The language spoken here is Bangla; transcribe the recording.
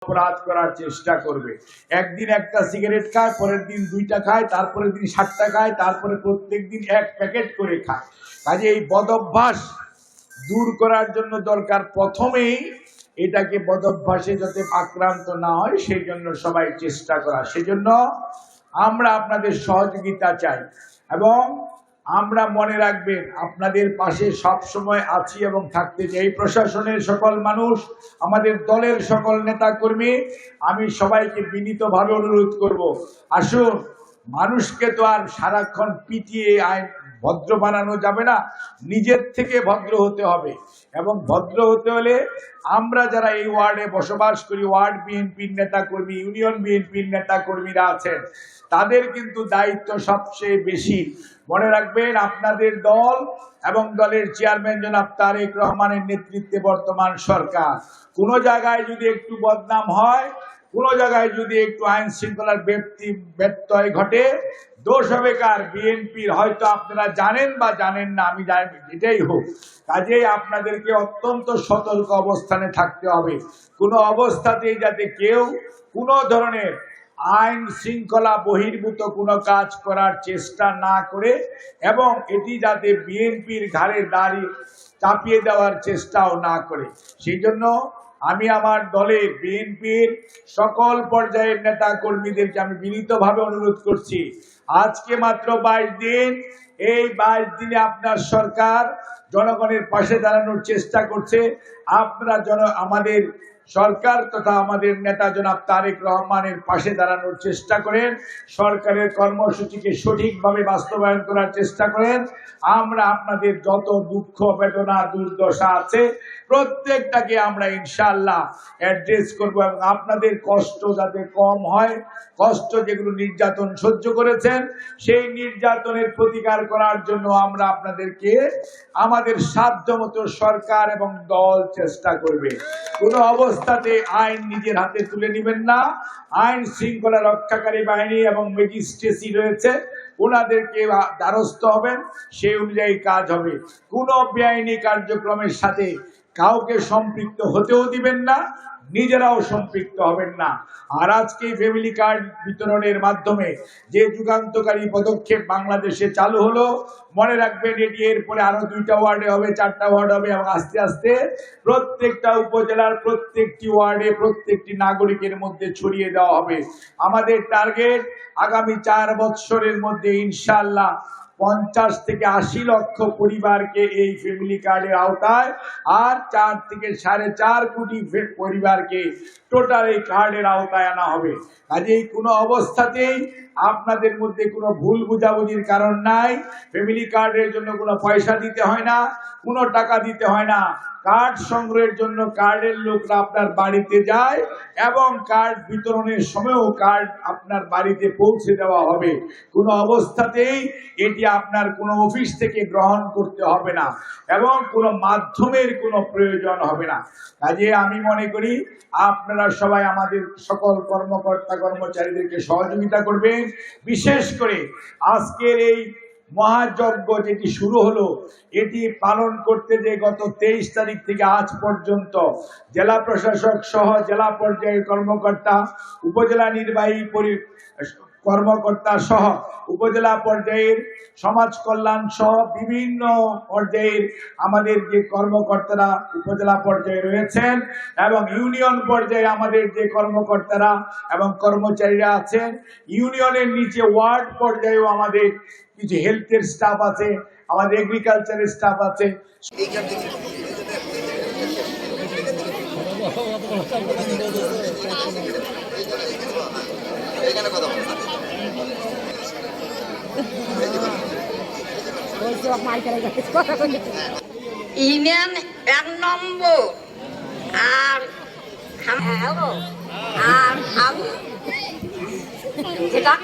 অপরাধ করার চেষ্টা করবে। একদিন একটা সিগারেট খায়, পরের দিন 2টা খায়, তারপরের দিন 7টা খায়, তারপরে প্রত্যেক দিন 1 প্যাকেট করে খায়। কাজে এই বদঅভ্যাস দূর করার জন্য দরকার প্রথমেই এটাকে বদঅভ্যাসে যাতে আক্রান্ত না হয় সেই জন্য সবাই চেষ্টা করা। সেজন্য আমরা আপনাদের সহযোগিতা চাই এবং আমরা মনে রাখবেন আপনাদের পাশে সব সময় আছি এবং থাকতে চাই। প্রশাসনের সকল মানুষ, আমাদের দলের সকল নেতা কর্মী, আমি সবাইকে বিনীতভাবে অনুরোধ করব, আসুন, মানুষকে তো আর সারাক্ষণ পিটিয়ে আইন ভদ্র বানানো যাবে না, নিজের থেকে ভদ্র হতে হবে। এবং ভদ্র হতে হলে আমরা যারা এই ওয়ার্ডে বসবাস করি, ওয়ার্ড বিএনপির নেতা কর্মী, ইউনিয়ন বিএনপির নেতা কর্মীরা আছেন, তাদের কিন্তু দায়িত্ব সবচেয়ে বেশি। মনে রাখবেন আপনাদের দল এবং দলের চেয়ারম্যান জনাব তারেক রহমানের নেতৃত্বে বর্তমান সরকার, কোনো জায়গায় যদি একটু বদনাম হয়, কোনো জায়গায় যদি একটু আইন শৃঙ্খলার ব্যত্যয় ঘটে, দোষ হবে কার? বিএনপির। হয়তো আপনারা জানেন বা জানেন না, আমি জানি, এটাই হোক। কাজেই আপনাদেরকে অত্যন্ত সতর্ক অবস্থানে থাকতে হবে। কোনো অবস্থাতেই যাতে কেউ কোনো ধরনের আইন শৃঙ্খলা বহির্ভূত কোনো কাজ করার চেষ্টা না করে এবং এটি যাতে বিএনপির ঘাড়ে দাঁড়িয়ে চাপিয়ে দেওয়ার চেষ্টাও না করে। সেই জন্য আমি আমার দলের বিএনপির সকল পর্যায়ের নেতা কর্মীদেরকে আমি বিনীতভাবে অনুরোধ করছি, আজকে মাত্র 22 দিন, এই 22 দিনে আপনার সরকার জনগণের পাশে দাঁড়ানোর চেষ্টা করছে। আপনারা আমাদের সরকার তথা আমাদের নেতা জনাব তারেক রহমানের পাশে দাঁড়ানোর চেষ্টা করেন, সরকারের কর্মসূচিকে সঠিকভাবে বাস্তবায়ন করার চেষ্টা করেন। আমরা আপনাদের যত দুঃখ বেদনা দুর্দশা আছে প্রত্যেকটাকে আমরা ইনশাআল্লাহ অ্যাড্রেস করব এবং আপনাদের কষ্ট যাতে কম হয়, কষ্ট যেগুলো নির্যাতন সহ্য করেছেন সেই নির্যাতনের প্রতিকার করার জন্য আমরা আপনাদেরকে আমাদের সাধ্যমতো সরকার এবং দল চেষ্টা করবে। কোনো অবস্থাতে আইন নিজের হাতে তুলে নেবেন না। আইন শৃঙ্খলা রক্ষাকারী বাহিনী এবং ম্যাজিস্ট্রেসি রয়েছে, ওনাদেরকে দ্বারস্থ হবেন, সেই অনুযায়ী কাজ হবে। কোনো বেআইনি কার্যক্রমের সাথে কাউকে সম্পৃক্ত হতেও দিবেন না, নিজেরাও সম্পৃক্ত হবেন না। আর আজকে ফ্যামিলি কার্ড বিতরণের মাধ্যমে যে যুগান্তকারী পদক্ষেপ বাংলাদেশে চালু হলো, মনে রাখবেন এটি এরপরে আরো 2টা ওয়ার্ডে হবে, 4টা ওয়ার্ড হবে এবং আস্তে আস্তে প্রত্যেকটা উপজেলার প্রত্যেকটি ওয়ার্ডে প্রত্যেকটি নাগরিকের মধ্যে ছড়িয়ে দেওয়া হবে। আমাদের টার্গেট আগামী 4 বছরের মধ্যে ইনশাআল্লাহ 50 থেকে 80 লক্ষ পরিবারকে এই ফ্যামিলি কার্ডের আওতায়, আর 4 থেকে 4.5 কোটি পরিবারকে টোটাল এই কার্ডের আওতায় আনা হবে। কাজেই কোনো অবস্থাতেই আপনাদের মধ্যে কোনো ভুল বুঝাবুঝির কারণ নাই। ফ্যামিলি কার্ডের জন্য কোনো পয়সা দিতে হয় না, কোনো টাকা দিতে হয় না। কার্ড সংগ্রহের জন্য কার্ডের লোকরা আপনার বাড়িতে যায় এবং কার্ড বিতরণের সময়ও কার্ড আপনার বাড়িতে পৌঁছে দেওয়া হবে। কোনো অবস্থাতেই এটি আপনার কোনো অফিস থেকে গ্রহণ করতে হবে না এবং কোনো মাধ্যমের কোনো প্রয়োজন হবে না। কাজে আমি মনে করি আপনারা সবাই আমাদের সকল কর্মকর্তা কর্মচারীদেরকে সহযোগিতা করবেন। বিশেষ করে আজকের এই মহাযজ্ঞ যেটি শুরু হলো, এটি পালন করতে যে গত 23 তারিখ থেকে আজ পর্যন্ত জেলা প্রশাসক সহ জেলা পর্যায়ের কর্মকর্তা, উপজেলা নির্বাহী কর্মকর্তা সহ উপজেলা পর্যায়ের সমাজ কল্যাণ সহ বিভিন্ন পর্যায়ের আমাদের যে কর্মকর্তারা উপজেলা পর্যায়ে রয়েছেন এবং ইউনিয়ন পর্যায়ে আমাদের যে কর্মকর্তারা এবং কর্মচারীরা আছেন, ইউনিয়নের নিচে ওয়ার্ড পর্যায়েও আমাদের কিছু হেলথের স্টাফ আছে, আমাদের এগ্রিকালচারের স্টাফ আছে। ইউনিয়ন 1 নম্বর আর যেটা